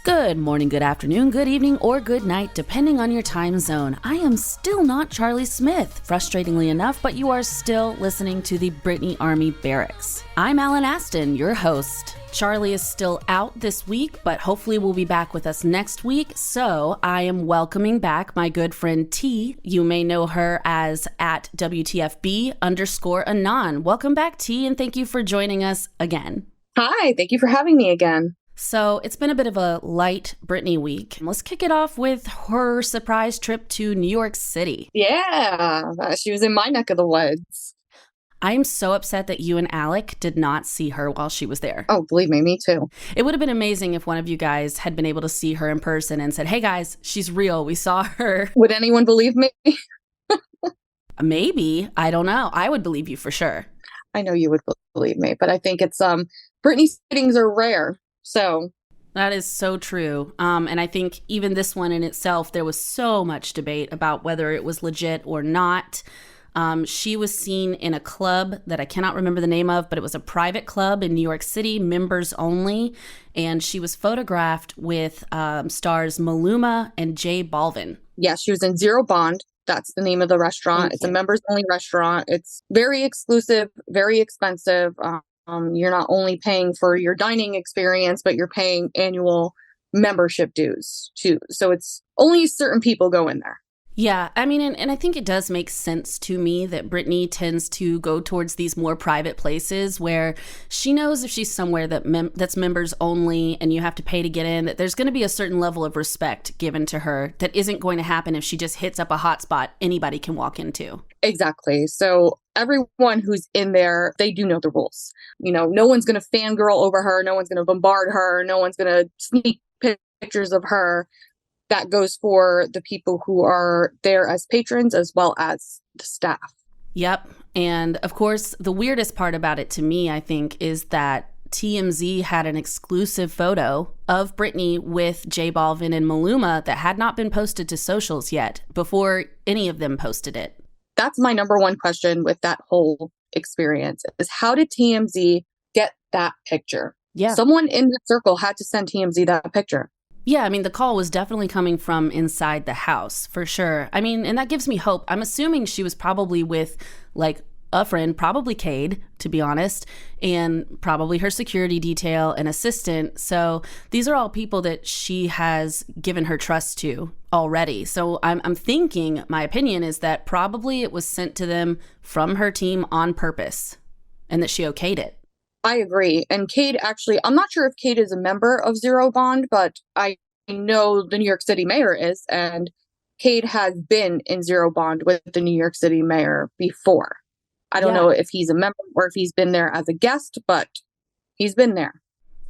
Good morning, good afternoon, good evening, or good night, depending on your time zone. I am still not Charlie Smith, frustratingly enough, but you are still listening to the Brittany Army Barracks. I'm Allyn Aston, your host. Charlie is still out this week, but hopefully will be back with us next week. So I am welcoming back my good friend T. You may know her as at WTFB_Anon. Welcome back, T, and thank you for joining us again. Hi, thank you for having me again. So it's been a bit of a light Brittany week. Let's kick it off with her surprise trip to New York City. Yeah, she was in my neck of the woods. I'm so upset that you and Alec did not see her while she was there. Oh, believe me too. It would have been amazing if one of you guys had been able to see her in person and said, hey guys, she's real. We saw her. Would anyone believe me? Maybe. I don't know. I would believe you for sure. I know you would believe me, but I think it's, Brittany sightings are rare. So that is so true. And I think even this one in itself, there was so much debate about whether it was legit or not. She was seen in a club that I cannot remember the name of, but it was a private club in New York City, members only. And she was photographed with stars Maluma and J Balvin. Yeah, she was in Zero Bond. That's the name of the restaurant. It's a members only restaurant. It's very exclusive, very expensive. You're not only paying for your dining experience, but you're paying annual membership dues too. So it's only certain people go in there. Yeah, I mean, and I think it does make sense to me that Brittany tends to go towards these more private places where she knows if she's somewhere that's members only and you have to pay to get in, that there's going to be a certain level of respect given to her that isn't going to happen if she just hits up a hot spot anybody can walk into. Exactly. So everyone who's in there, they do know the rules. You know, no one's going to fangirl over her. No one's going to bombard her. No one's going to sneak pictures of her. That goes for the people who are there as patrons as well as the staff. Yep. And of course, the weirdest part about it to me, I think, is that TMZ had an exclusive photo of Brittany with J Balvin and Maluma that had not been posted to socials yet before any of them posted it. That's my number one question with that whole experience is how did TMZ get that picture? Yeah. Someone in the circle had to send TMZ that picture. Yeah, I mean, the call was definitely coming from inside the house, for sure. I mean, and that gives me hope. I'm assuming she was probably with, like, a friend, probably Cade, to be honest, and probably her security detail and assistant. So these are all people that she has given her trust to already. So I'm thinking, my opinion is that probably it was sent to them from her team on purpose and that she okayed it. I agree. And Cade actually, I'm not sure if Cade is a member of Zero Bond, but I know the New York City mayor is, and Cade has been in Zero Bond with the New York City mayor before. I don't know if he's a member or if he's been there as a guest, but he's been there.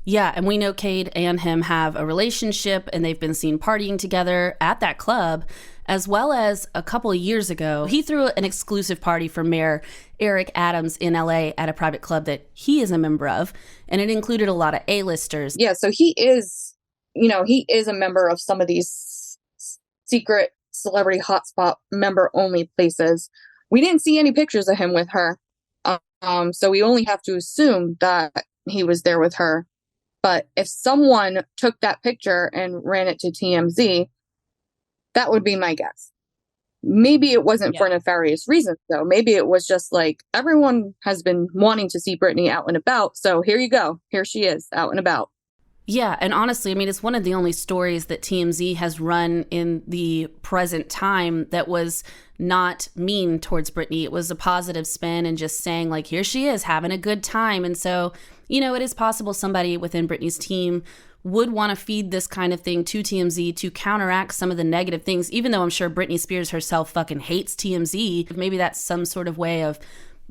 Yeah, and we know Cade and him have a relationship, and they've been seen partying together at that club, as well as a couple of years ago, he threw an exclusive party for Mayor Eric Adams in LA at a private club that he is a member of, and it included a lot of A-listers. Yeah, so he is a member of some of these secret celebrity hotspot member-only places. We didn't see any pictures of him with her, so we only have to assume that he was there with her. But if someone took that picture and ran it to TMZ, that would be my guess. Maybe it wasn't for nefarious reasons, though. Maybe it was just like everyone has been wanting to see Brittany out and about. So here you go. Here she is out and about. Yeah. And honestly, I mean, it's one of the only stories that TMZ has run in the present time that was not mean towards Brittany. It was a positive spin and just saying, like, here she is having a good time. And so, you know, it is possible somebody within Brittany's team would want to feed this kind of thing to TMZ to counteract some of the negative things, even though I'm sure Britney Spears herself fucking hates TMZ. Maybe that's some sort of way of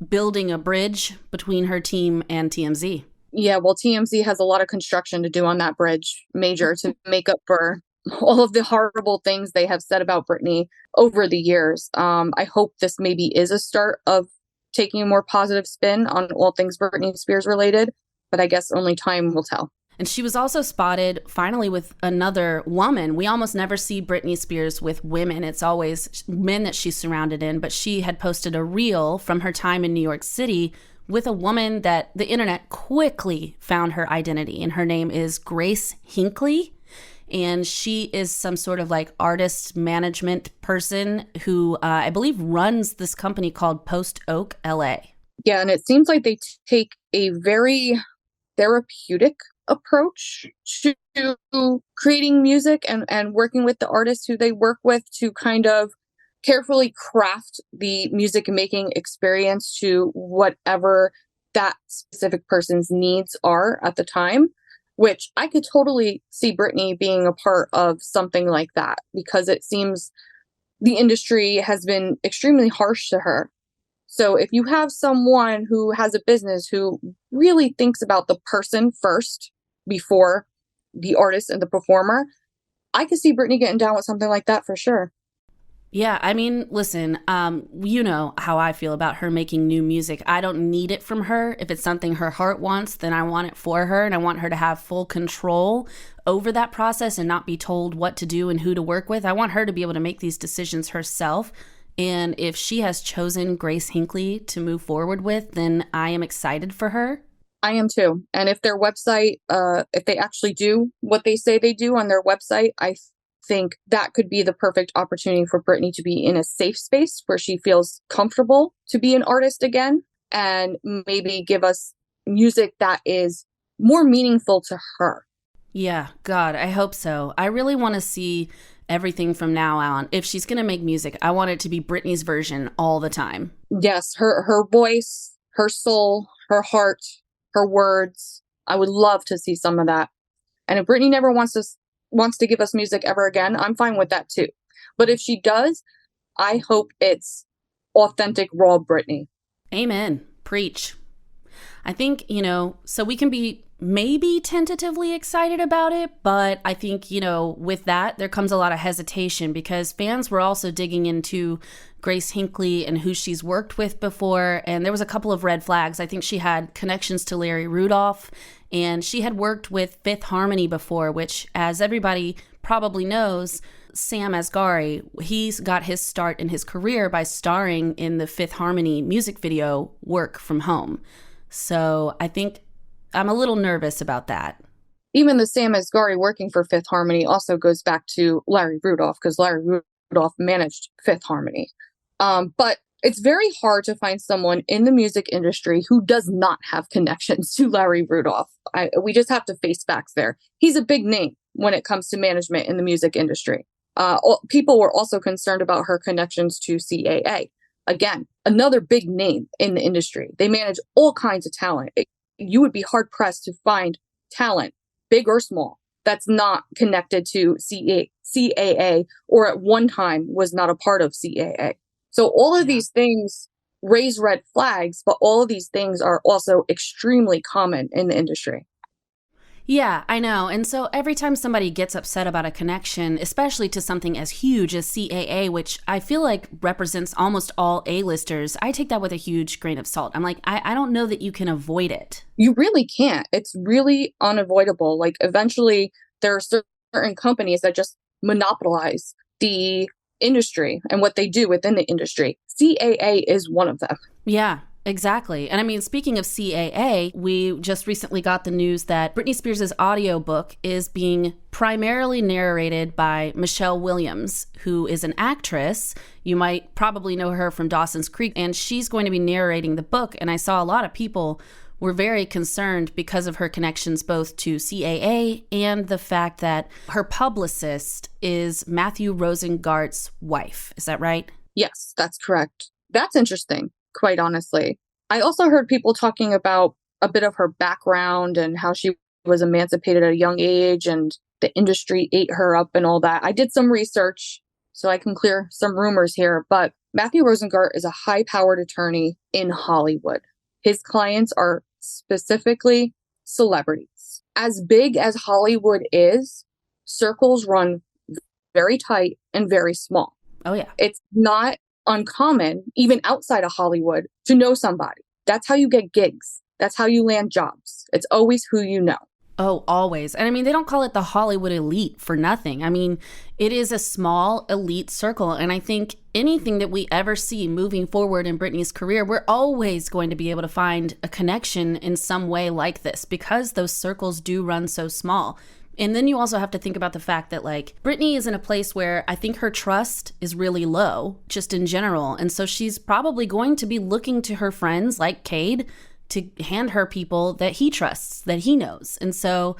building a bridge between her team and TMZ. Yeah, well, TMZ has a lot of construction to do on that bridge, major, to make up for all of the horrible things they have said about Britney over the years. I hope this maybe is a start of taking a more positive spin on all things Britney Spears related, but I guess only time will tell. And she was also spotted finally with another woman. We almost never see Britney Spears with women. It's always men that she's surrounded in. But she had posted a reel from her time in New York City with a woman that the internet quickly found her identity. And her name is Grace Hinckley. and she is some sort of like artist management person who I believe runs this company called Post Oak LA. Yeah, and it seems like they take a very therapeutic approach to creating music and working with the artists who they work with to kind of carefully craft the music making experience to whatever that specific person's needs are at the time, which I could totally see Britney being a part of something like that, because it seems the industry has been extremely harsh to her. So if you have someone who has a business who really thinks about the person first before the artist and the performer, I could see Britney getting down with something like that for sure. Yeah, I mean, listen, you know how I feel about her making new music. I don't need it from her. If it's something her heart wants, then I want it for her, and I want her to have full control over that process and not be told what to do and who to work with. I want her to be able to make these decisions herself. And if she has chosen Grace Hinckley to move forward with, then I am excited for her. I am too. And if their website, if they actually do what they say they do on their website, I think that could be the perfect opportunity for Britney to be in a safe space where she feels comfortable to be an artist again, and maybe give us music that is more meaningful to her. Yeah, God, I hope so. I really want to see everything from now on. If she's going to make music, I want it to be Britney's version all the time. Yes, her voice, her soul, her heart, her words. I would love to see some of that. And if Britney never wants to give us music ever again, I'm fine with that too. But if she does, I hope it's authentic, raw Britney. Amen. Preach. I think, so we can be maybe tentatively excited about it, but I think, with that, there comes a lot of hesitation because fans were also digging into Grace Hinckley and who she's worked with before, and there was a couple of red flags. I think she had connections to Larry Rudolph, and she had worked with Fifth Harmony before, which, as everybody probably knows, Sam Asghari, he's got his start in his career by starring in the Fifth Harmony music video Work From Home. So I think I'm a little nervous about that. Even the Sam Asghari working for Fifth Harmony also goes back to Larry Rudolph, because Larry Rudolph managed Fifth Harmony. But it's very hard to find someone in the music industry who does not have connections to Larry Rudolph. We just have to face facts there. He's a big name when it comes to management in the music industry. People were also concerned about her connections to CAA. Again, another big name in the industry. They manage all kinds of talent. You would be hard pressed to find talent, big or small, that's not connected to CAA or at one time was not a part of CAA. So all of these things raise red flags, but all of these things are also extremely common in the industry. Yeah, I know. And so every time somebody gets upset about a connection, especially to something as huge as CAA, which I feel like represents almost all A-listers, I take that with a huge grain of salt. I'm like, I don't know that you can avoid it. You really can't. It's really unavoidable. Like, eventually there are certain companies that just monopolize the industry and what they do within the industry. CAA is one of them. Yeah. Exactly. And I mean, speaking of CAA, we just recently got the news that Britney Spears' audiobook is being primarily narrated by Michelle Williams, who is an actress. You might probably know her from Dawson's Creek, and she's going to be narrating the book. And I saw a lot of people were very concerned because of her connections both to CAA and the fact that her publicist is Matthew Rosengart's wife. Is that right? Yes, that's correct. That's interesting. Quite honestly. I also heard people talking about a bit of her background and how she was emancipated at a young age and the industry ate her up and all that. I did some research so I can clear some rumors here, but Matthew Rosengart is a high-powered attorney in Hollywood. His clients are specifically celebrities. As big as Hollywood is, circles run very tight and very small. Oh, yeah. It's not uncommon, even outside of Hollywood, to know somebody. That's how you get gigs. That's how you land jobs. It's always who you know. Oh, always. And I mean, they don't call it the Hollywood elite for nothing. I mean, it is a small elite circle. And I think anything that we ever see moving forward in Britney's career, we're always going to be able to find a connection in some way like this because those circles do run so small. And then you also have to think about the fact that, like, Brittany is in a place where I think her trust is really low, just in general. And so she's probably going to be looking to her friends like Cade to hand her people that he trusts, that he knows. And so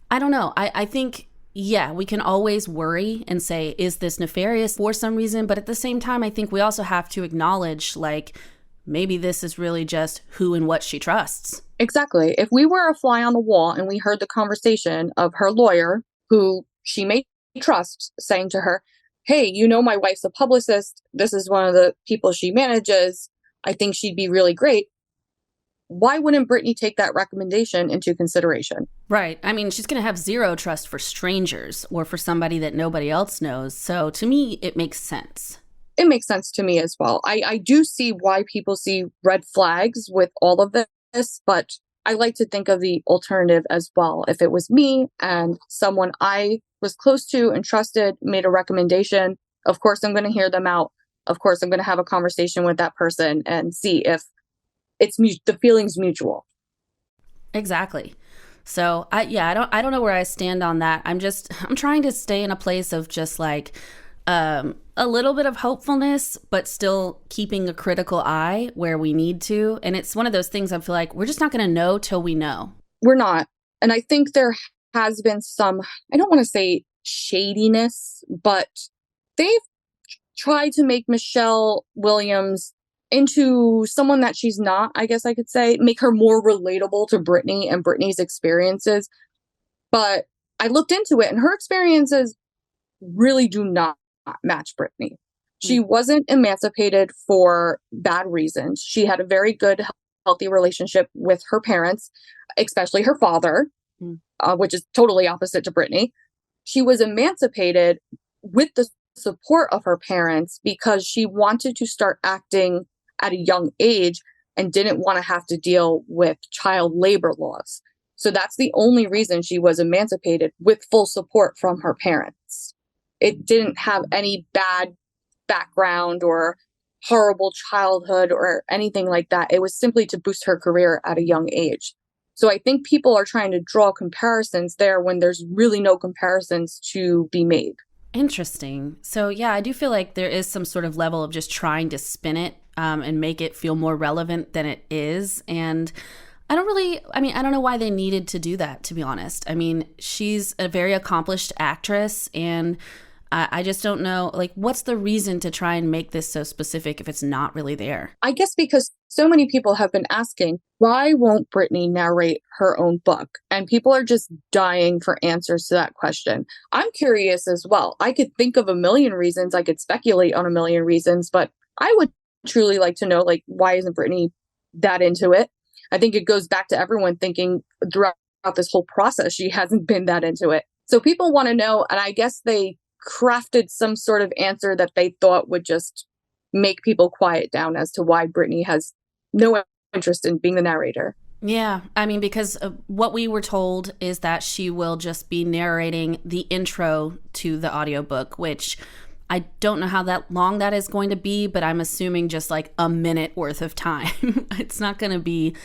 I don't know. I think, yeah, we can always worry and say, is this nefarious for some reason? But at the same time, I think we also have to acknowledge, like, maybe this is really just who and what she trusts. Exactly. If we were a fly on the wall and we heard the conversation of her lawyer, who she may trust, saying to her, hey, you know, my wife's a publicist. This is one of the people she manages. I think she'd be really great. Why wouldn't Brittany take that recommendation into consideration? Right. I mean, she's going to have zero trust for strangers or for somebody that nobody else knows. So to me, it makes sense. It makes sense to me as well. I do see why people see red flags with all of this, but I like to think of the alternative as well. If it was me and someone I was close to and trusted made a recommendation, of course, I'm going to hear them out. Of course, I'm going to have a conversation with that person and see if the feeling's mutual. Exactly. So I don't know where I stand on that. I'm trying to stay in a place of just like a little bit of hopefulness, but still keeping a critical eye where we need to. And it's one of those things I feel like we're just not going to know till we know. We're not. And I think there has been some, I don't want to say shadiness, but they've tried to make Michelle Williams into someone that she's not, I guess I could say, make her more relatable to Brittany and Brittany's experiences. But I looked into it and her experiences really do not match Brittany. She wasn't emancipated for bad reasons. She had a very good, healthy relationship with her parents, especially her father, which is totally opposite to Brittany. She was emancipated with the support of her parents because she wanted to start acting at a young age and didn't want to have to deal with child labor laws. So that's the only reason she was emancipated, with full support from her parents. It didn't have any bad background or horrible childhood or anything like that. It was simply to boost her career at a young age. So I think people are trying to draw comparisons there when there's really no comparisons to be made. Interesting. So yeah, I do feel like there is some sort of level of just trying to spin it and make it feel more relevant than it is. And I don't know why they needed to do that, to be honest. I mean, she's a very accomplished actress, and I just don't know, like, what's the reason to try and make this so specific if it's not really there? I guess because so many people have been asking, why won't Brittany narrate her own book? And people are just dying for answers to that question. I'm curious as well. I could think of a million reasons. I could speculate on a million reasons, but I would truly like to know, like, why isn't Brittany that into it? I think it goes back to everyone thinking throughout this whole process, she hasn't been that into it. So people want to know, and I guess they crafted some sort of answer that they thought would just make people quiet down as to why Brittany has no interest in being the narrator. Yeah, I mean, because what we were told is that she will just be narrating the intro to the audiobook, which I don't know how that long that is going to be, but I'm assuming just like a minute worth of time. It's not going to be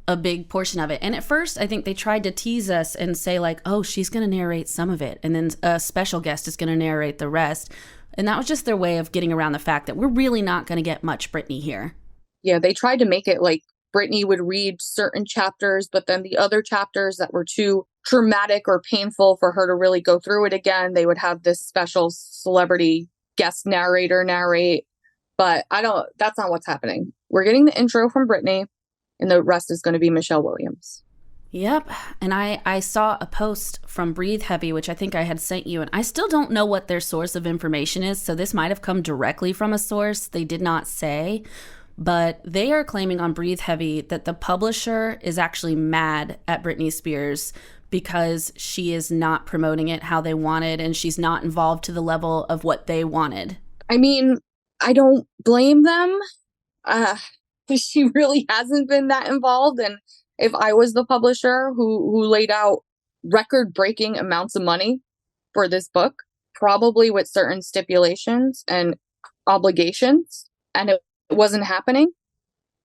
a big portion of it. And at first, I think they tried to tease us and say like, oh, she's going to narrate some of it, and then a special guest is going to narrate the rest. And that was just their way of getting around the fact that we're really not going to get much Brittany here. Yeah, they tried to make it like Brittany would read certain chapters, but then the other chapters that were too traumatic or painful for her to really go through it again, they would have this special celebrity guest narrator narrate. But that's not what's happening. We're getting the intro from Brittany, and the rest is going to be Michelle Williams. Yep. And I saw a post from Breathe Heavy, which I think I had sent you, and I still don't know what their source of information is. So this might have come directly from a source. They did not say, but they are claiming on Breathe Heavy that the publisher is actually mad at Britney Spears because she is not promoting it how they wanted, and she's not involved to the level of what they wanted. I mean, I don't blame them. She really hasn't been that involved. And if I was the publisher who laid out record-breaking amounts of money for this book, probably with certain stipulations and obligations, and it wasn't happening,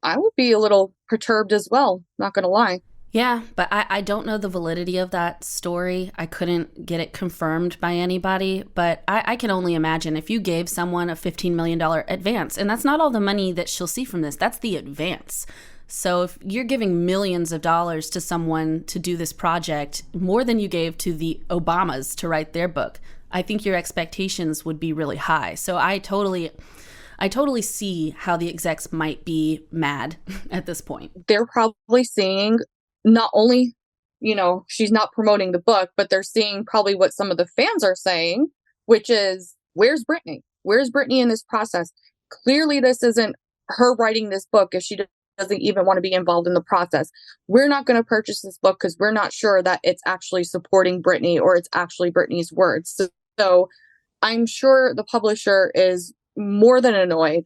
I would be a little perturbed as well, not going to lie. Yeah, but I don't know the validity of that story. I couldn't get it confirmed by anybody, but I can only imagine if you gave someone a $15 million advance, and that's not all the money that she'll see from this, that's the advance. So if you're giving millions of dollars to someone to do this project, more than you gave to the Obamas to write their book, I think your expectations would be really high. So I totally see how the execs might be mad at this point. They're probably seeing not only, she's not promoting the book, but they're seeing probably what some of the fans are saying, which is, where's Brittany? Where's Brittany in this process? Clearly, this isn't her writing this book if she doesn't even want to be involved in the process. We're not going to purchase this book because we're not sure that it's actually supporting Brittany or it's actually Brittany's words. So I'm sure the publisher is more than annoyed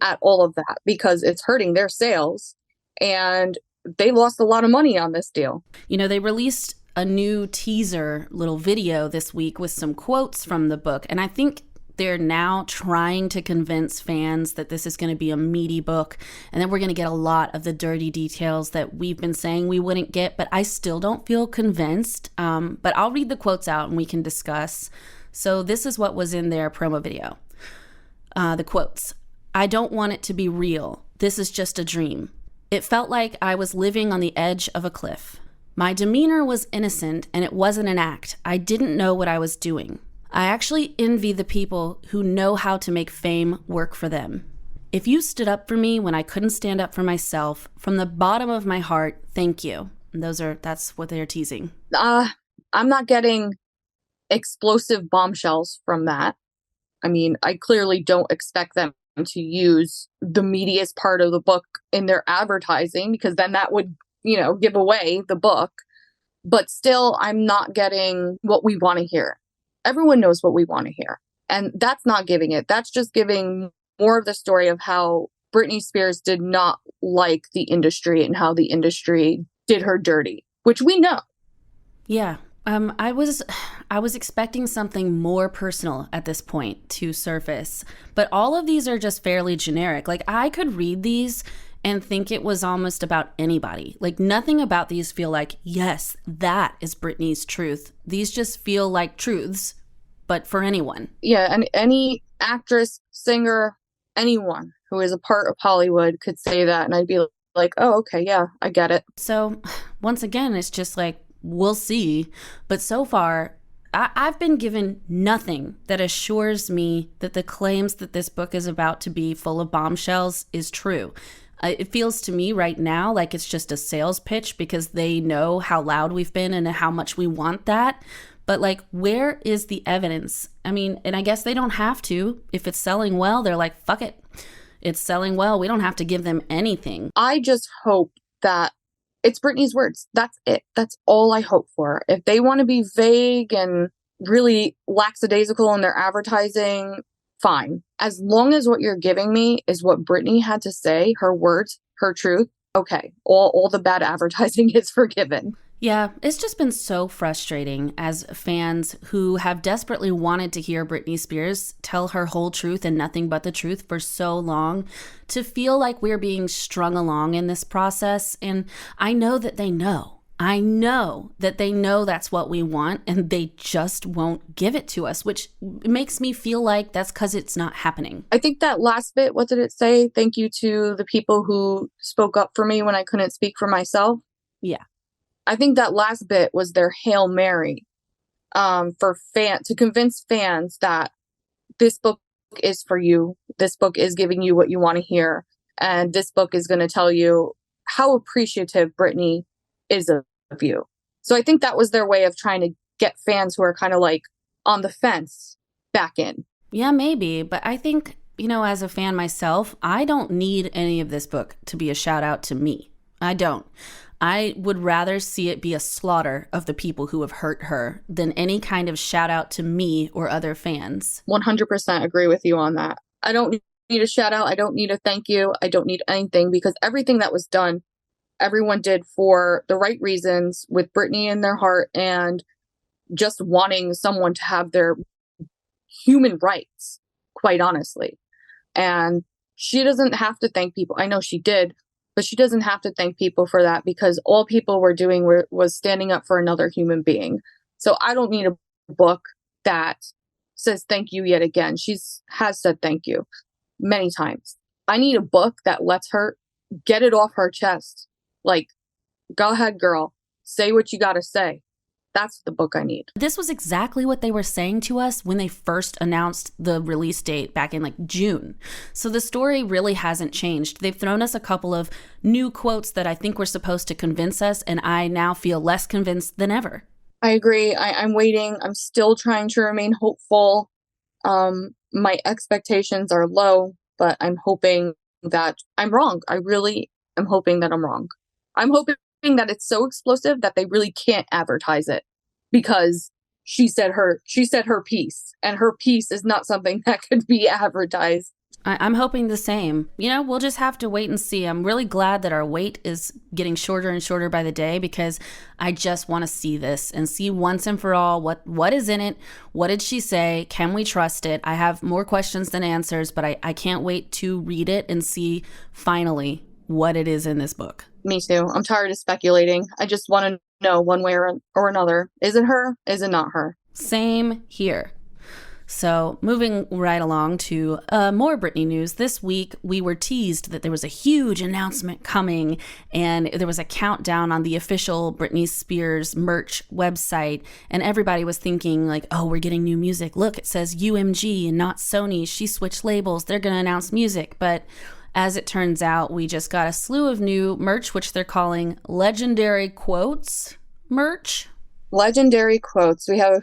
at all of that because it's hurting their sales. And they lost a lot of money on this deal. They released a new teaser little video this week with some quotes from the book. And I think they're now trying to convince fans that this is going to be a meaty book and that we're going to get a lot of the dirty details that we've been saying we wouldn't get. But I still don't feel convinced. But I'll read the quotes out and we can discuss. So this is what was in their promo video. The quotes. "I don't want it to be real. This is just a dream. It felt like I was living on the edge of a cliff. My demeanor was innocent and it wasn't an act. I didn't know what I was doing. I actually envy the people who know how to make fame work for them. If you stood up for me when I couldn't stand up for myself, from the bottom of my heart, thank you." And that's what they're teasing. I'm not getting explosive bombshells from that. I mean, I clearly don't expect them to use the meatiest part of the book in their advertising because then that would, give away the book. But still, I'm not getting what we want to hear. Everyone knows what we want to hear. And that's not giving it. That's just giving more of the story of how Britney Spears did not like the industry and how the industry did her dirty, which we know. Yeah. I was expecting something more personal at this point to surface, but all of these are just fairly generic. Like, I could read these and think it was almost about anybody. Like, nothing about these feel like, yes, that is Britney's truth. These just feel like truths, but for anyone. Yeah, and any actress, singer, anyone who is a part of Hollywood could say that, and I'd be like, oh, okay, yeah, I get it. So, once again, it's just like, we'll see. But so far, I've been given nothing that assures me that the claims that this book is about to be full of bombshells is true. It feels to me right now like it's just a sales pitch because they know how loud we've been and how much we want that. But like, where is the evidence? I mean, and I guess they don't have to. If it's selling well, they're like, fuck it. It's selling well. We don't have to give them anything. I just hope that it's Britney's words. That's it. That's all I hope for. If they want to be vague and really lackadaisical in their advertising, fine. As long as what you're giving me is what Britney had to say, her words, her truth, okay. All the bad advertising is forgiven. Yeah, it's just been so frustrating as fans who have desperately wanted to hear Britney Spears tell her whole truth and nothing but the truth for so long, to feel like we're being strung along in this process. And I know that they know. I know that they know that's what we want, and they just won't give it to us, which makes me feel like that's because it's not happening. I think that last bit, what did it say? Thank you to the people who spoke up for me when I couldn't speak for myself. Yeah. I think that last bit was their Hail Mary to convince fans that this book is for you. This book is giving you what you want to hear. And this book is going to tell you how appreciative Britney is of you. So I think that was their way of trying to get fans who are kind of like on the fence back in. Yeah, maybe. But I think, as a fan myself, I don't need any of this book to be a shout out to me. I don't. I would rather see it be a slaughter of the people who have hurt her than any kind of shout out to me or other fans. 100% agree with you on that. I don't need a shout out. I don't need a thank you. I don't need anything because everything that was done, everyone did for the right reasons with Britney in their heart and just wanting someone to have their human rights, quite honestly. And she doesn't have to thank people. I know she did, But she doesn't have to thank people for that, because all people were doing was standing up for another human being. So I don't need a book that says thank you yet again. Has said thank you many times. I need a book that lets her get it off her chest. Like, go ahead, girl. Say what you got to say. That's the book I need. This was exactly what they were saying to us when they first announced the release date back in like June. So the story really hasn't changed. They've thrown us a couple of new quotes that I think were supposed to convince us, and I now feel less convinced than ever. I agree. I'm waiting. I'm still trying to remain hopeful. My expectations are low, but I'm hoping that I'm wrong. I really am hoping that I'm wrong. I'm hoping that it's so explosive that they really can't advertise it, because she said her piece, and her piece is not something that could be advertised. I'm hoping the same. We'll just have to wait and see. I'm really glad that our wait is getting shorter and shorter by the day, because I just want to see this and see once and for all what is in it. What did she say? Can we trust it? I have more questions than answers, but I can't wait to read it and see finally what it is in this book. Me too. I'm tired of speculating. I just want to know one way or another. Is it her? Is it not her? Same here. So moving right along to more Britney news. This week, we were teased that there was a huge announcement coming, and there was a countdown on the official Britney Spears merch website, and everybody was thinking like, oh, we're getting new music. Look, it says UMG and not Sony. She switched labels. They're going to announce music. But as it turns out, we just got a slew of new merch, which they're calling Legendary Quotes merch. Legendary Quotes. We have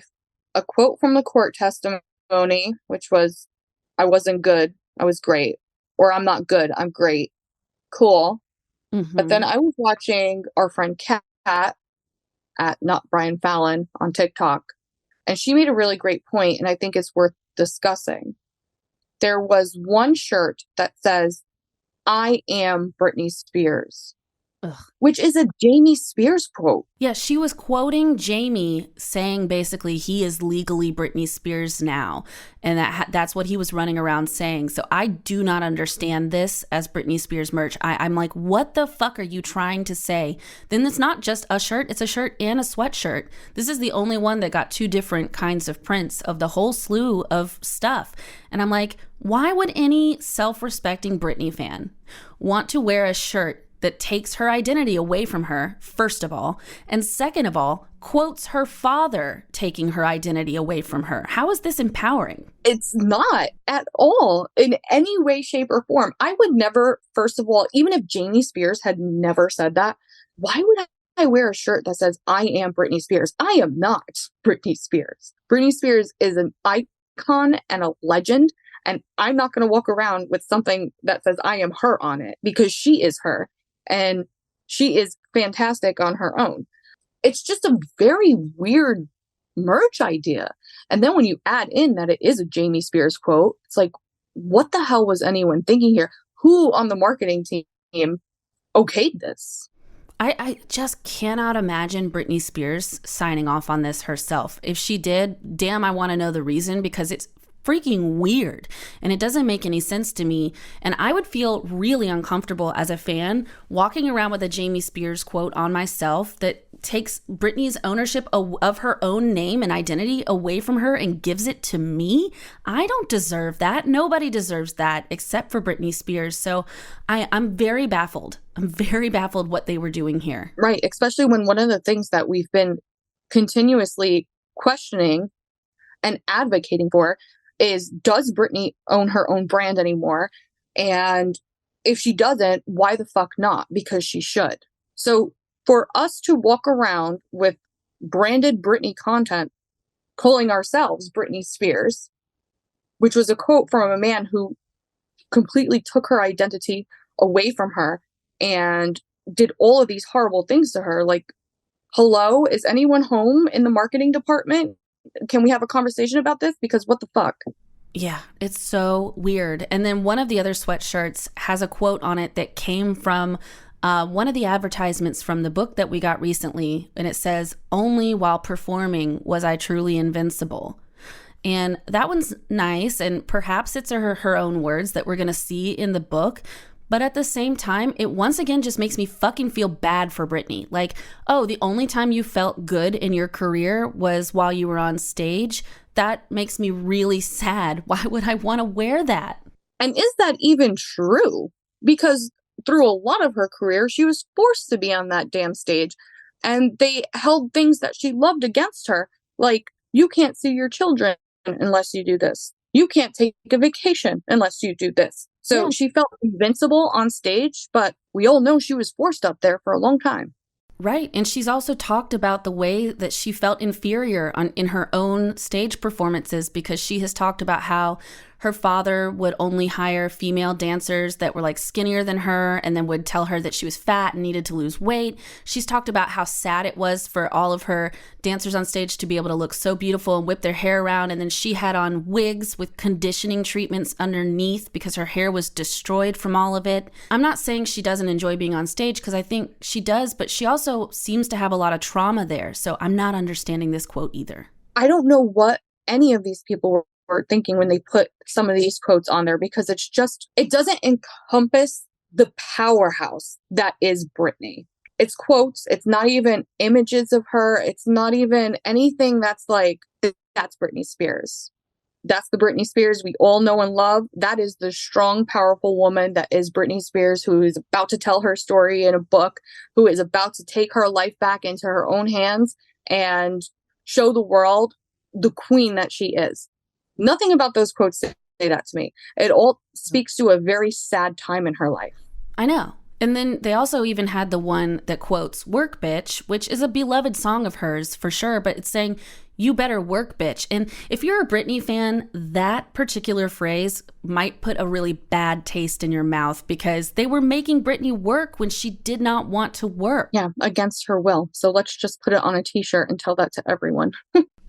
a quote from the court testimony, which was, I wasn't good, I was great. Or I'm not good, I'm great. Cool. Mm-hmm. But then I was watching our friend Kat at Not Brian Fallon on TikTok, and she made a really great point, and I think it's worth discussing. There was one shirt that says, I am Britney Spears. Ugh. Which is a Jamie Spears quote. Yeah, she was quoting Jamie saying basically he is legally Britney Spears now. And that's what he was running around saying. So I do not understand this as Britney Spears merch. I'm like, what the fuck are you trying to say? Then it's not just a shirt, it's a shirt and a sweatshirt. This is the only one that got two different kinds of prints of the whole slew of stuff. And I'm like, why would any self-respecting Britney fan want to wear a shirt that takes her identity away from her, first of all, and second of all, quotes her father taking her identity away from her? How is this empowering? It's not at all in any way, shape, or form. I would never, first of all, even if Jamie Spears had never said that, why would I wear a shirt that says, I am Britney Spears? I am not Britney Spears. Britney Spears is an icon and a legend, and I'm not going to walk around with something that says I am her on it, because she is her. And she is fantastic on her own. It's just a very weird merch idea. And then when you add in that it is a Jamie Spears quote, it's like, what the hell was anyone thinking here? Who on the marketing team okayed this? I just cannot imagine Britney Spears signing off on this herself. If she did, damn, I want to know the reason, because it's freaking weird and it doesn't make any sense to me. And I would feel really uncomfortable as a fan walking around with a Jamie Spears quote on myself that takes Britney's ownership of her own name and identity away from her and gives it to me. I don't deserve that. Nobody deserves that except for Britney Spears. So I'm very baffled. I'm very baffled what they were doing here. Right. Especially when one of the things that we've been continuously questioning and advocating for is, does Britney own her own brand anymore? And if she doesn't, why the fuck not? Because she should. So for us to walk around with branded Britney content, calling ourselves Britney Spears, which was a quote from a man who completely took her identity away from her and did all of these horrible things to her. Like, hello, is anyone home in the marketing department? Can we have a conversation about this? Because what the fuck? Yeah, it's so weird. And then one of the other sweatshirts has a quote on it that came from one of the advertisements from the book that we got recently. And it says, "Only while performing was I truly invincible." And that one's nice. And perhaps it's her own words that we're going to see in the book. But at the same time, it once again just makes me fucking feel bad for Britney. Like, oh, the only time you felt good in your career was while you were on stage. That makes me really sad. Why would I want to wear that? And is that even true? Because through a lot of her career, she was forced to be on that damn stage. And they held things that she loved against her. Like, you can't see your children unless you do this. You can't take a vacation unless you do this. So she felt invincible on stage, but we all know she was forced up there for a long time. Right. And she's also talked about the way that she felt inferior in her own stage performances, because she has talked about how her father would only hire female dancers that were like skinnier than her and then would tell her that she was fat and needed to lose weight. She's talked about how sad it was for all of her dancers on stage to be able to look so beautiful and whip their hair around. And then she had on wigs with conditioning treatments underneath because her hair was destroyed from all of it. I'm not saying she doesn't enjoy being on stage, because I think she does, but she also seems to have a lot of trauma there. So I'm not understanding this quote either. I don't know what any of these people were thinking when they put some of these quotes on there, because it's just, it doesn't encompass the powerhouse that is Britney. It's quotes. It's not even images of her. It's not even anything that's like, that's Britney Spears. That's the Britney Spears we all know and love. That is the strong, powerful woman that is Britney Spears, who is about to tell her story in a book, who is about to take her life back into her own hands and show the world the queen that she is. Nothing about those quotes say that to me. It all speaks to a very sad time in her life. I know. And then they also even had the one that quotes "work bitch," which is a beloved song of hers for sure, but it's saying, "You better work bitch." And if you're a Britney fan, that particular phrase might put a really bad taste in your mouth, because they were making Britney work when she did not want to work. Yeah, against her will. So let's just put it on a t-shirt and tell that to everyone.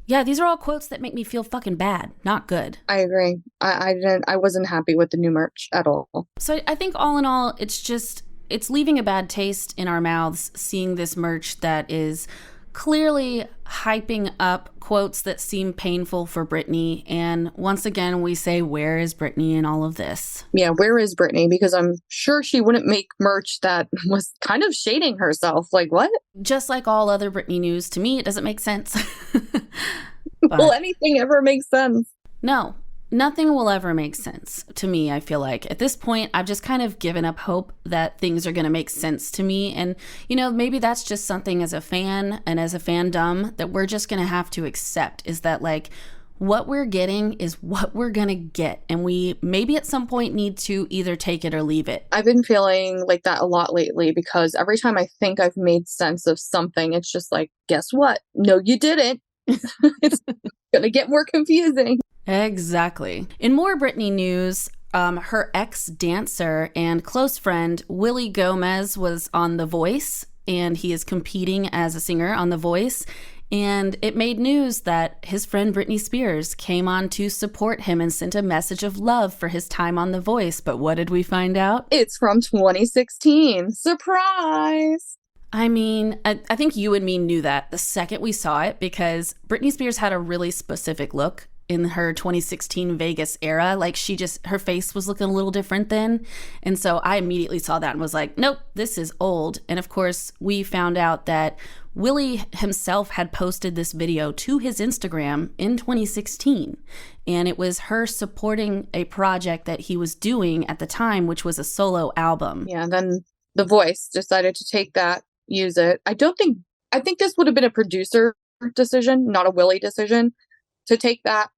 Yeah, these are all quotes that make me feel fucking bad. Not good. I agree. I wasn't happy with the new merch at all. So I think all in all, it's leaving a bad taste in our mouths seeing this merch that is clearly hyping up quotes that seem painful for Britney. And once again, we say, where is Britney in all of this? Yeah, where is Britney? Because I'm sure she wouldn't make merch that was kind of shading herself. Like, what? Just like all other Britney news, to me, it doesn't make sense. Will anything ever make sense? No. Nothing will ever make sense to me, I feel like. At this point, I've just kind of given up hope that things are going to make sense to me. And, you know, maybe that's just something as a fan and as a fandom that we're just going to have to accept, is that, like, what we're getting is what we're going to get. And we maybe at some point need to either take it or leave it. I've been feeling like that a lot lately, because every time I think I've made sense of something, it's just like, guess what? No, you didn't. It's going to get more confusing. Exactly. In more Britney news, her ex-dancer and close friend Willie Gomez was on The Voice, and he is competing as a singer on The Voice. And it made news that his friend Britney Spears came on to support him and sent a message of love for his time on The Voice. But what did we find out? It's from 2016. Surprise! I mean, I think you and me knew that the second we saw it, because Britney Spears had a really specific look in her 2016 Vegas era. Like, her face was looking a little different then. And so I immediately saw that and was like, nope, this is old. And of course, we found out that Willie himself had posted this video to his Instagram in 2016. And it was her supporting a project that he was doing at the time, which was a solo album. Yeah, and then The Voice decided to take that, use it. I think this would have been a producer decision, not a Willie decision, to take that,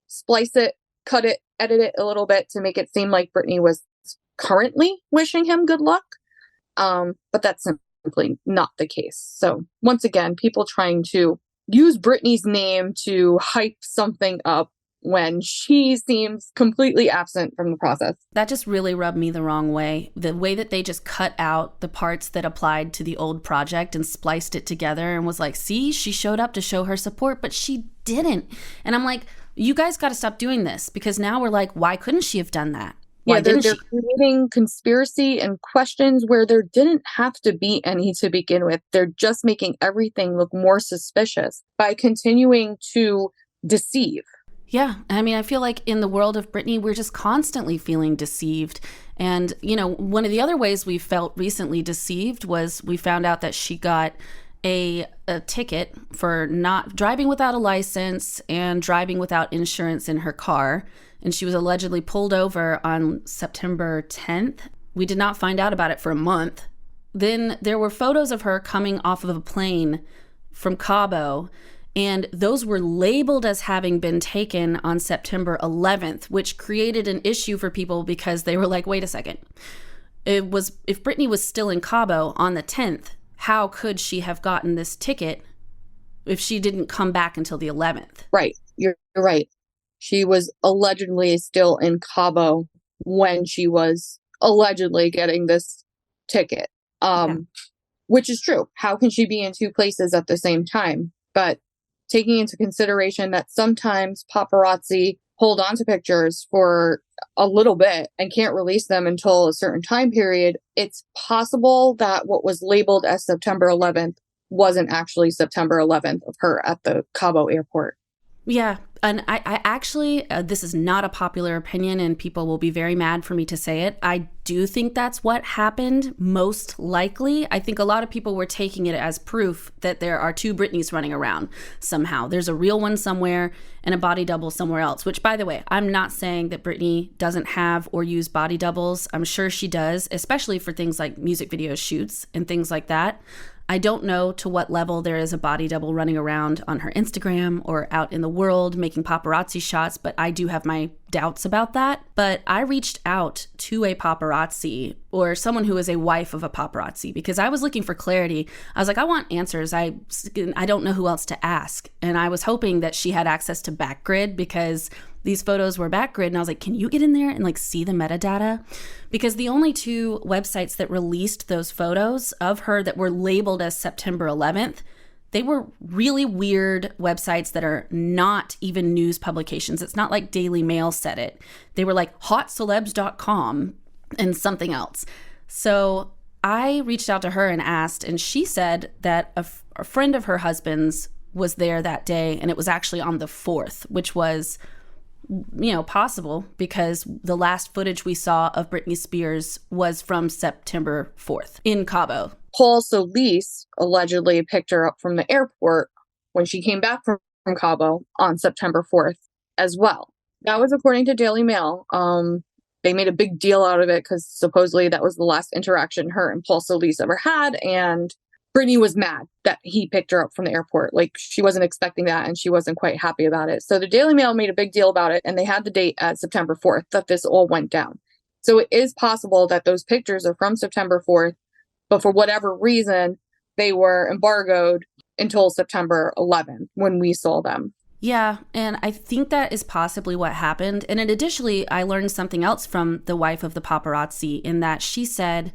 splice it, cut it, edit it a little bit to make it seem like Britney was currently wishing him good luck. But that's simply not the case. So once again, people trying to use Britney's name to hype something up when she seems completely absent from the process. That just really rubbed me the wrong way. The way that they just cut out the parts that applied to the old project and spliced it together and was like, see, she showed up to show her support, but she didn't. And I'm like, you guys got to stop doing this, because now we're like, why couldn't she have done that? Why they're creating conspiracy and questions where there didn't have to be any to begin with. They're just making everything look more suspicious by continuing to deceive. Yeah. I mean, I feel like in the world of Britney, we're just constantly feeling deceived. And, one of the other ways we felt recently deceived was we found out that she got a ticket for not driving without a license and driving without insurance in her car. And she was allegedly pulled over on September 10th. We did not find out about it for a month. Then there were photos of her coming off of a plane from Cabo, and those were labeled as having been taken on September 11th, which created an issue for people because they were like, wait a second. If Britney was still in Cabo on the 10th, how could she have gotten this ticket if she didn't come back until the 11th? Right. You're right. She was allegedly still in Cabo when she was allegedly getting this ticket, which is true. How can she be in two places at the same time? But taking into consideration that sometimes paparazzi hold on to pictures for a little bit and can't release them until a certain time period, it's possible that what was labeled as September 11th wasn't actually September 11th of her at the Cabo airport. Yeah. And I actually, this is not a popular opinion and people will be very mad for me to say it. I do think that's what happened, most likely. I think a lot of people were taking it as proof that there are two Britneys running around somehow. There's a real one somewhere and a body double somewhere else, which, by the way, I'm not saying that Britney doesn't have or use body doubles. I'm sure she does, especially for things like music video shoots and things like that. I don't know to what level there is a body double running around on her Instagram or out in the world making paparazzi shots, but I do have my doubts about that. But I reached out to a paparazzi or someone who is a wife of a paparazzi because I was looking for clarity. I was like, I want answers. I don't know who else to ask. And I was hoping that she had access to Backgrid because these photos were Backgrid. And I was like, can you get in there and see the metadata? Because the only two websites that released those photos of her that were labeled as September 11th, they were really weird websites that are not even news publications. It's not like Daily Mail said it. They were like hotcelebs.com and something else. So I reached out to her and asked, and she said that a friend of her husband's was there that day, and it was actually on the 4th, which was possible because the last footage we saw of Britney Spears was from September 4th in Cabo. Paul Solis allegedly picked her up from the airport when she came back from Cabo on September 4th as well. That was according to Daily Mail. They made a big deal out of it because supposedly that was the last interaction her and Paul Solis ever had, and Britney was mad that he picked her up from the airport. She wasn't expecting that and she wasn't quite happy about it. So the Daily Mail made a big deal about it, and they had the date at September 4th that this all went down. So it is possible that those pictures are from September 4th, but for whatever reason, they were embargoed until September 11th when we saw them. Yeah, and I think that is possibly what happened. And additionally, I learned something else from the wife of the paparazzi in that she said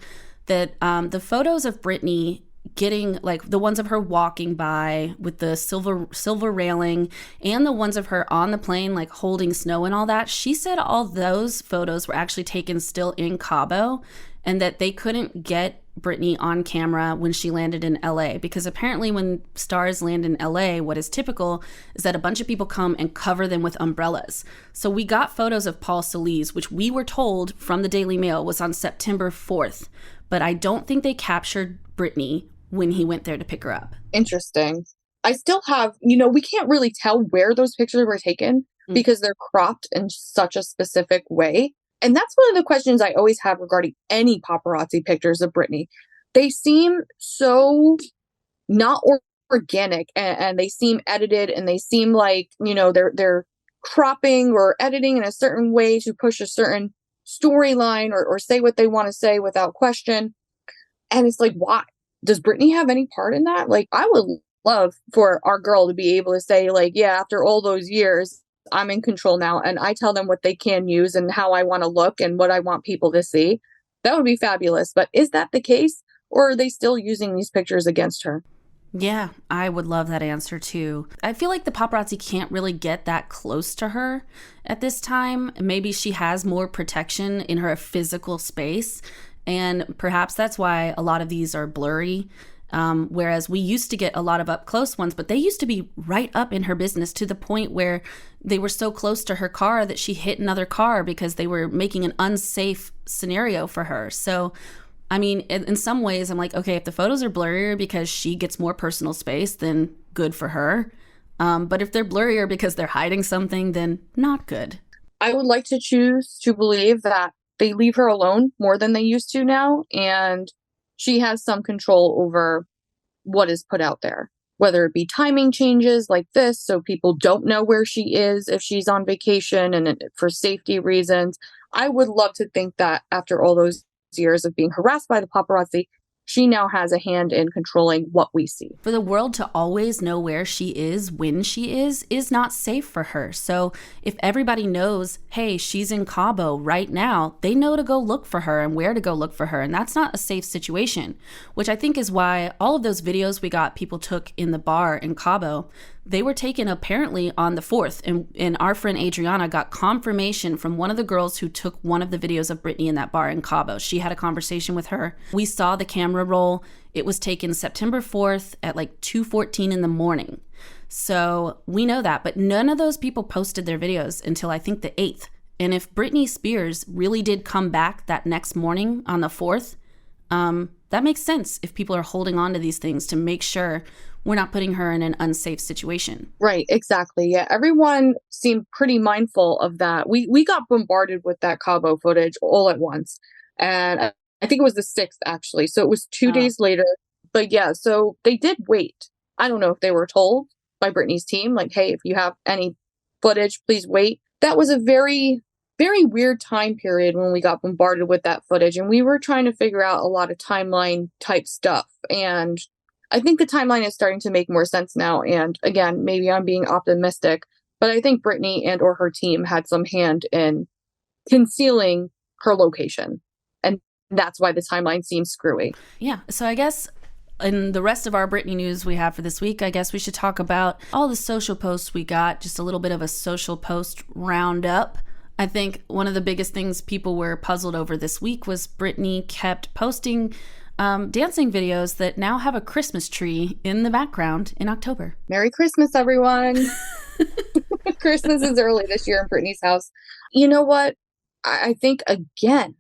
that the photos of Britney getting the ones of her walking by with the silver railing and the ones of her on the plane holding snow and all that, she said all those photos were actually taken still in Cabo and that they couldn't get Britney on camera when she landed in LA, because apparently when stars land in LA, what is typical is that a bunch of people come and cover them with umbrellas. So we got photos of Paul Solis, which we were told from the Daily Mail was on September 4th, but I don't think they captured Britney when he went there to pick her up. Interesting. I still have, we can't really tell where those pictures were taken because they're cropped in such a specific way. And that's one of the questions I always have regarding any paparazzi pictures of Britney. They seem so not organic and they seem edited, and they seem like, they're cropping or editing in a certain way to push a certain storyline or say what they want to say without question. And it's like, why? Does Britney have any part in that? I would love for our girl to be able to say, yeah, after all those years, I'm in control now, and I tell them what they can use and how I want to look and what I want people to see. That would be fabulous. But is that the case, or are they still using these pictures against her? Yeah, I would love that answer too. I feel like the paparazzi can't really get that close to her at this time. Maybe she has more protection in her physical space, and perhaps that's why a lot of these are blurry. Whereas we used to get a lot of up close ones, but they used to be right up in her business to the point where they were so close to her car that she hit another car because they were making an unsafe scenario for her. So, I mean, in some ways, I'm like, okay, if the photos are blurrier because she gets more personal space, then good for her. But if they're blurrier because they're hiding something, then not good. I would like to choose to believe that they leave her alone more than they used to now, and she has some control over what is put out there, whether it be timing changes like this so people don't know where she is if she's on vacation and for safety reasons. I would love to think that after all those years of being harassed by the paparazzi, she now has a hand in controlling what we see. For the world to always know where she is when she is not safe for her. So if everybody knows, hey, she's in Cabo right now, they know to go look for her and where to go look for her. And that's not a safe situation, which I think is why all of those videos we got people took in the bar in Cabo, they were taken apparently on the 4th. And our friend Adriana got confirmation from one of the girls who took one of the videos of Britney in that bar in Cabo. She had a conversation with her. We saw the camera roll. It was taken September 4th at like 2:14 in the morning. So we know that, but none of those people posted their videos until I think the 8th. And if Britney Spears really did come back that next morning on the 4th, that makes sense if people are holding on to these things to make sure we're not putting her in an unsafe situation. Right, exactly. Yeah, everyone seemed pretty mindful of that. We got bombarded with that Cabo footage all at once. And I think it was the 6th, actually. So it was 2 days later. But yeah, so they did wait. I don't know if they were told by Britney's team, like, hey, if you have any footage, please wait. That was a very, very weird time period when we got bombarded with that footage. And we were trying to figure out a lot of timeline type stuff. And I think the timeline is starting to make more sense now. And again, maybe I'm being optimistic, but I think Britney and or her team had some hand in concealing her location. And that's why the timeline seems screwy. Yeah. So I guess in the rest of our Britney news we have for this week, I guess we should talk about all the social posts we got, just a little bit of a social post roundup. I think one of the biggest things people were puzzled over this week was Britney kept posting dancing videos that now have a Christmas tree in the background in October. Merry Christmas, everyone. Christmas is early this year in Britney's house. You know what? I think again,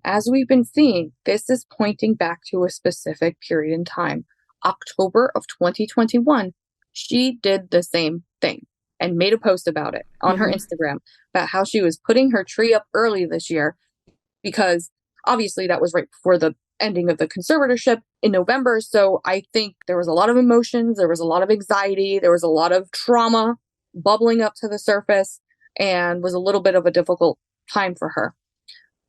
as we've been seeing, this is pointing back to a specific period in time. October of 2021, she did the same thing and made a post about it on her Instagram about how she was putting her tree up early this year because obviously that was right before the ending of the conservatorship in November. So I think there was a lot of emotions, there was a lot of anxiety, there was a lot of trauma bubbling up to the surface and was a little bit of a difficult time for her.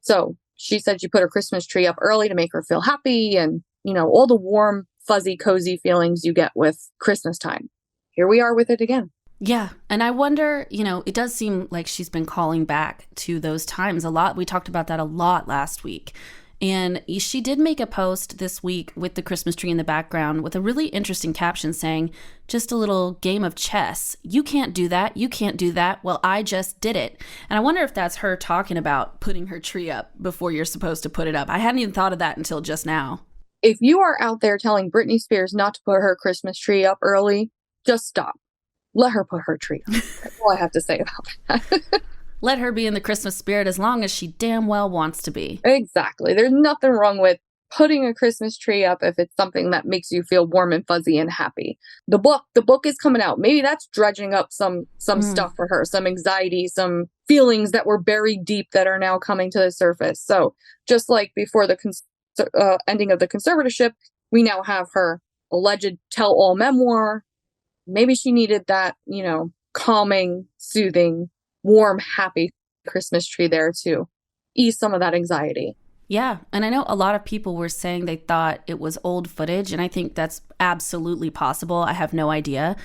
So she said she put her Christmas tree up early to make her feel happy and, you know, all the warm, fuzzy, cozy feelings you get with Christmas time. Here we are with it again. Yeah. And I wonder, you know, it does seem like she's been calling back to those times a lot. We talked about that a lot last week. And she did make a post this week with the Christmas tree in the background with a really interesting caption saying, just a little game of chess. You can't do that. You can't do that. Well, I just did it. And I wonder if that's her talking about putting her tree up before you're supposed to put it up. I hadn't even thought of that until just now. If you are out there telling Britney Spears not to put her Christmas tree up early, just stop. Let her put her tree up. That's all I have to say about that. Let her be in the Christmas spirit as long as she damn well wants to be. Exactly. There's nothing wrong with putting a Christmas tree up if it's something that makes you feel warm and fuzzy and happy. The book is coming out. Maybe that's dredging up some stuff for her, some anxiety, some feelings that were buried deep that are now coming to the surface. So just like before the ending of the conservatorship, we now have her alleged tell-all memoir. Maybe she needed that, you know, calming, soothing, warm, happy Christmas tree there to ease some of that anxiety. Yeah. And I know a lot of people were saying they thought it was old footage, and I think that's absolutely possible. I have no idea.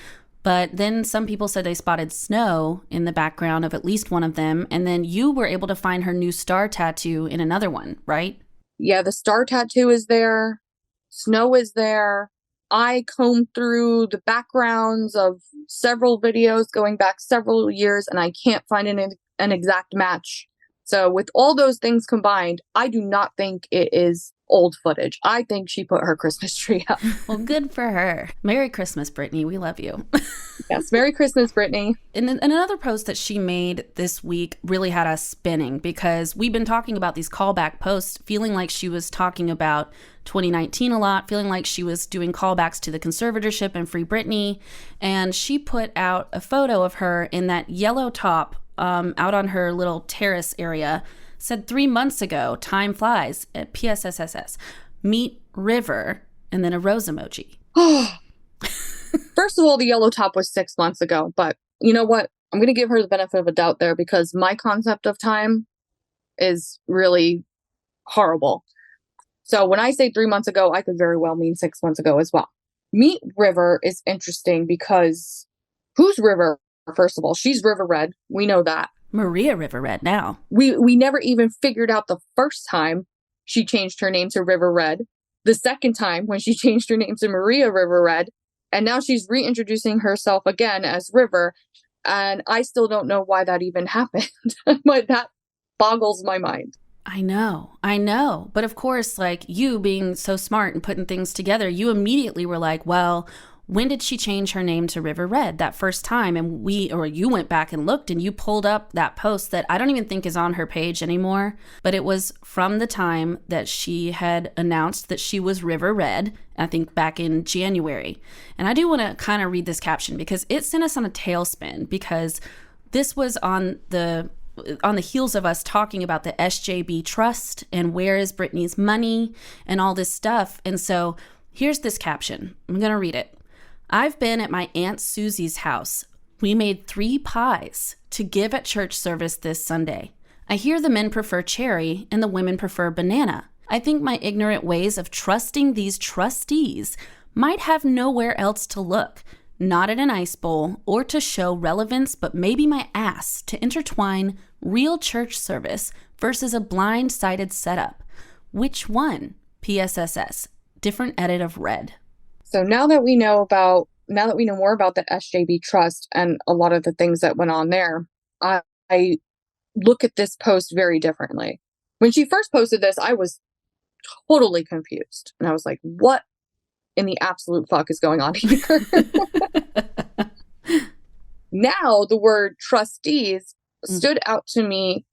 But then some people said they spotted snow in the background of at least one of them. And then you were able to find her new star tattoo in another one, right? Yeah, the star tattoo is there. Snow is there. I combed through the backgrounds of several videos going back several years, and I can't find an exact match. So with all those things combined, I do not think it is old footage. I think she put her Christmas tree up. Well, good for her. Merry Christmas, Brittany. We love you. Yes, Merry Christmas, Brittany. And another post that she made this week really had us spinning, because we've been talking about these callback posts, feeling like she was talking about 2019 a lot, feeling like she was doing callbacks to the conservatorship and Free Britney. And she put out a photo of her in that yellow top out on her little terrace area, said 3 months ago, time flies, at PSSSS, meet River, and then a rose emoji. First of all, the yellow top was 6 months ago, but you know what? I'm going to give her the benefit of a doubt there, because my concept of time is really horrible. So when I say 3 months ago, I could very well mean 6 months ago as well. Meet River is interesting because who's River? First of all, she's River Red. We know that. Maria River Red now. We never even figured out the first time she changed her name to River Red, the second time when she changed her name to Maria River Red, and now she's reintroducing herself again as River, and I still don't know why that even happened. But that boggles my mind. I know. But of course, like, you being so smart and putting things together, you immediately were like, well, when did she change her name to River Red that first time? And you went back and looked, and you pulled up that post that I don't even think is on her page anymore, but it was from the time that she had announced that she was River Red, I think back in January. And I do want to kind of read this caption because it sent us on a tailspin, because this was on the heels of us talking about the SJB trust and where is Britney's money and all this stuff. And so here's this caption. I'm going to read it. I've been at my Aunt Susie's house. We made 3 pies to give at church service this Sunday. I hear the men prefer cherry and the women prefer banana. I think my ignorant ways of trusting these trustees might have nowhere else to look, not at an ice bowl or to show relevance, but maybe my ass to intertwine real church service versus a blind-sided setup. Which one? PSSS. Different edit of red. So now that we know more about the SJB trust and a lot of the things that went on there, I look at this post very differently. When she first posted this, I was totally confused. And I was like, what in the absolute fuck is going on here? Now the word trustees stood out to me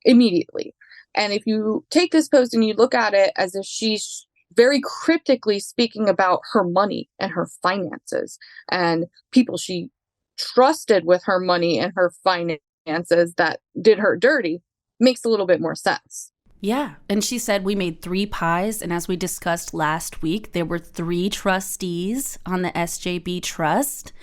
immediately. And if you take this post and you look at it as if she's very cryptically speaking about her money and her finances and people she trusted with her money and her finances that did her dirty, makes a little bit more sense. Yeah. And she said we made 3 pies. And as we discussed last week, there were 3 trustees on the SJB trust.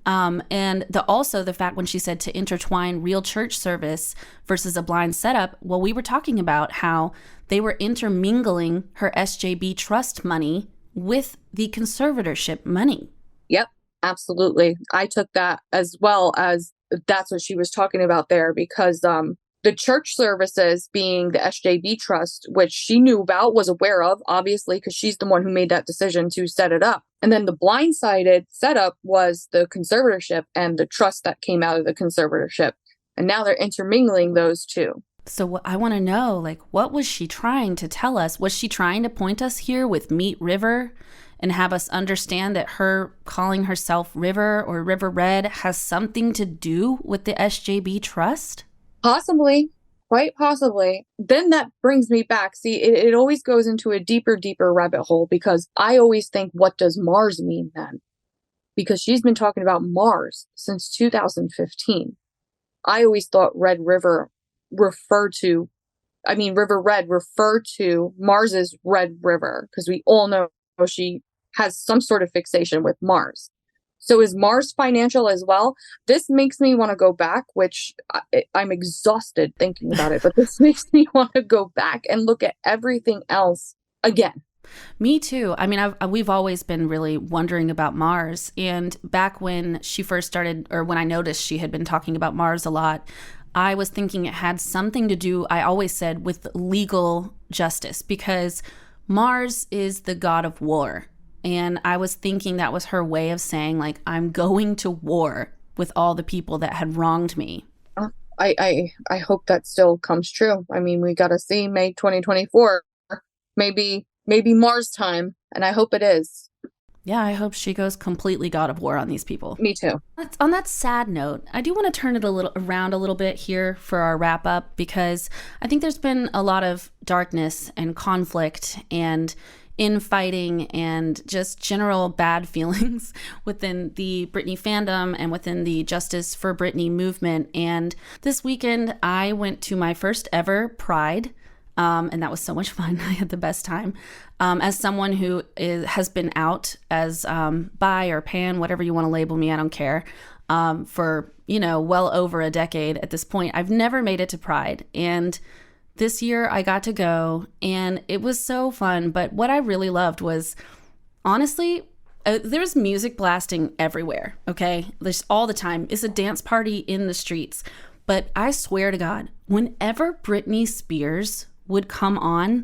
And also the fact when she said to intertwine real church service versus a blind setup, well, we were talking about how they were intermingling her SJB trust money with the conservatorship money. Yep, absolutely. I took that as well as that's what she was talking about there, because the church services being the SJB trust, which she knew about, was aware of, obviously, because she's the one who made that decision to set it up. And then the blindsided setup was the conservatorship and the trust that came out of the conservatorship. And now they're intermingling those two. So I want to know, like, what was she trying to tell us? Was she trying to point us here with Meet River and have us understand that her calling herself River or River Red has something to do with the SJB trust? Possibly, quite possibly. Then that brings me back. See, it always goes into a deeper rabbit hole, because I always think, what does Mars mean then? Because she's been talking about Mars since 2015. I always thought River Red referred to Mars's Red River, because we all know she has some sort of fixation with Mars. So is Mars financial as well? This makes me want to go back, which I'm exhausted thinking about it, but this makes me want to go back and look at everything else again. Me too. I mean, we've always been really wondering about Mars. And back when she first started, or when I noticed she had been talking about Mars a lot, I was thinking it had something to do, I always said, with legal justice, because Mars is the god of war. And I was thinking that was her way of saying, like, I'm going to war with all the people that had wronged me. I hope that still comes true. I mean, we got to see May 2024. Maybe maybe Mars time, and I hope it is. Yeah, I hope she goes completely God of War on these people. Me too. On that sad note, I do want to turn it around a little bit here for our wrap up, because I think there's been a lot of darkness and conflict and infighting and just general bad feelings within the Britney fandom and within the Justice for Britney movement. And this weekend, I went to my first ever Pride. And that was so much fun. I had the best time. As someone who has been out as bi or pan, whatever you want to label me, I don't care, for, well over a decade at this point, I've never made it to Pride. And this year I got to go, and it was so fun. But what I really loved was, honestly, there's music blasting everywhere, okay? There's all the time. It's a dance party in the streets. But I swear to God, whenever Britney Spears would come on,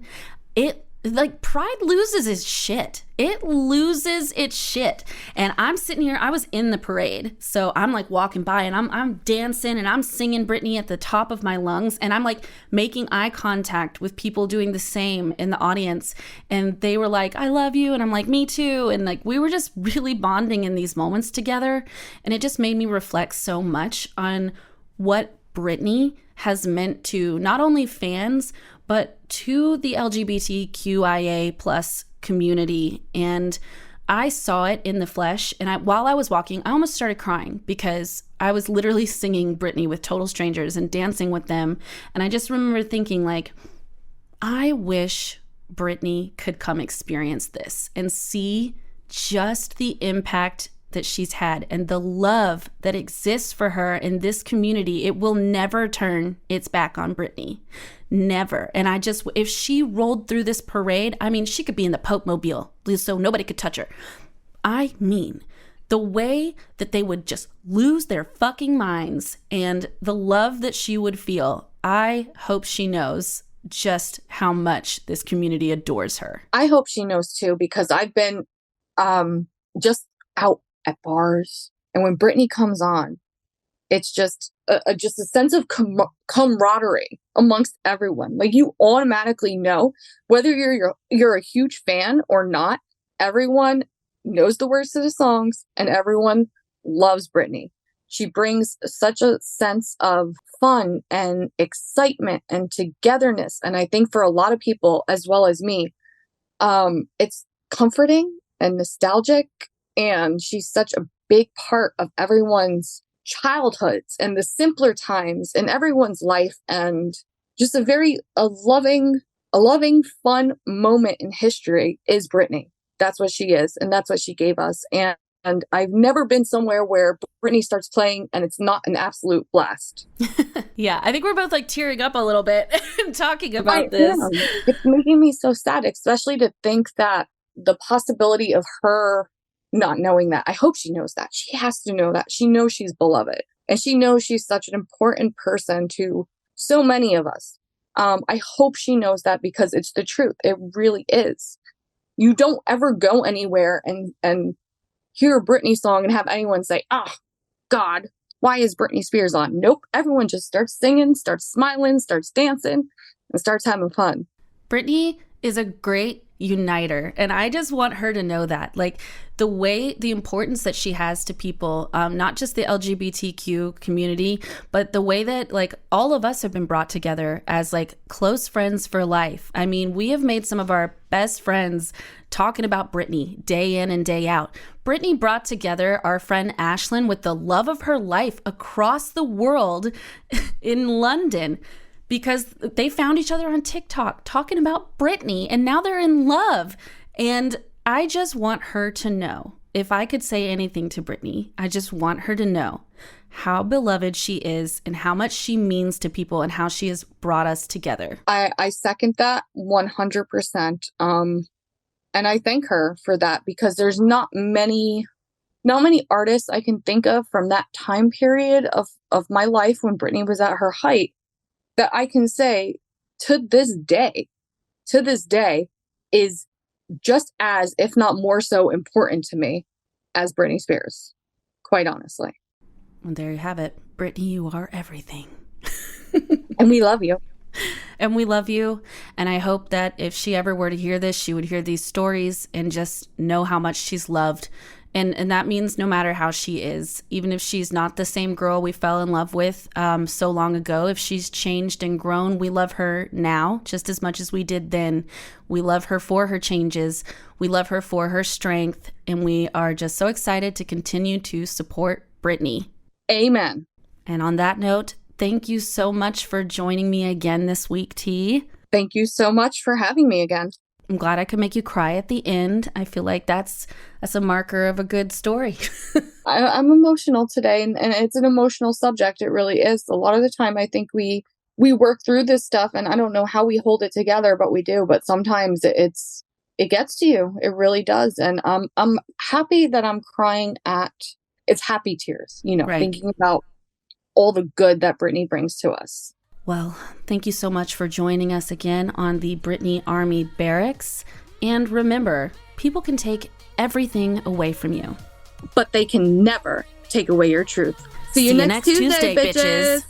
Pride loses its shit. It loses its shit. And I'm sitting here, I was in the parade. So I'm like walking by and I'm dancing and I'm singing Britney at the top of my lungs. And I'm like making eye contact with people doing the same in the audience. And they were like, I love you. And I'm like, me too. And like, we were just really bonding in these moments together. And it just made me reflect so much on what Britney has meant to not only fans, but to the LGBTQIA plus community. And I saw it in the flesh. And while I was walking, I almost started crying, because I was literally singing Britney with total strangers and dancing with them. And I just remember thinking, like, I wish Britney could come experience this and see just the impact that she's had and the love that exists for her in this community. It will never turn its back on Britney. Never. And if she rolled through this parade, I mean, she could be in the Pope Mobile, so nobody could touch her. I mean, the way that they would just lose their fucking minds and the love that she would feel, I hope she knows just how much this community adores her. I hope she knows too, because I've been just out at bars, and when Britney comes on, it's just a sense of camaraderie amongst everyone. Like, you automatically know, whether you're a huge fan or not, everyone knows the words to the songs and everyone loves Britney. She brings such a sense of fun and excitement and togetherness. And I think for a lot of people, as well as me, it's comforting and nostalgic. And she's such a big part of everyone's childhoods and the simpler times in everyone's life, and just a loving, fun moment in history is Britney. That's what she is, and that's what she gave us. And I've never been somewhere where Britney starts playing and it's not an absolute blast. Yeah, I think we're both like tearing up a little bit talking about this. It's making me so sad, especially to think that the possibility of her not knowing that. I hope she knows that. She has to know that. She knows she's beloved. And she knows she's such an important person to so many of us. I hope she knows that, because it's the truth. It really is. You don't ever go anywhere and hear a Britney song and have anyone say, oh, God, why is Britney Spears on? Nope. Everyone just starts singing, starts smiling, starts dancing, and starts having fun. Britney is a great uniter, and I just want her to know that, like, the importance that she has to people, not just the LGBTQ community, but the way that, like, all of us have been brought together as like close friends for life. I mean, we have made some of our best friends talking about Britney day in and day out. Britney brought together our friend Ashlyn with the love of her life across the world in London, because they found each other on TikTok talking about Britney, and now they're in love. And I just want her to know, if I could say anything to Britney, I just want her to know how beloved she is and how much she means to people and how she has brought us together. I second that 100%. And I thank her for that, because there's not many artists I can think of from that time period of my life when Britney was at her height that I can say to this day is just as, if not more so, important to me as Britney Spears, quite honestly. And there you have it. Britney, you are everything. And we love you. And we love you. And I hope that if she ever were to hear this, she would hear these stories and just know how much she's loved. And that means no matter how she is, even if she's not the same girl we fell in love with so long ago, if she's changed and grown, we love her now just as much as we did then. We love her for her changes. We love her for her strength. And we are just so excited to continue to support Brittany. Amen. And on that note, thank you so much for joining me again this week, T. Thank you so much for having me again. I'm glad I could make you cry at the end. I feel like that's a marker of a good story. I'm emotional today, and it's an emotional subject. It really is. A lot of the time, I think we work through this stuff, and I don't know how we hold it together, but we do. But sometimes it gets to you. It really does. And I'm happy that I'm crying it's happy tears, Right. Thinking about all the good that Brittany brings to us. Well, thank you so much for joining us again on the Brittany Army Barracks. And remember, people can take everything away from you, but they can never take away your truth. See you next Tuesday, bitches.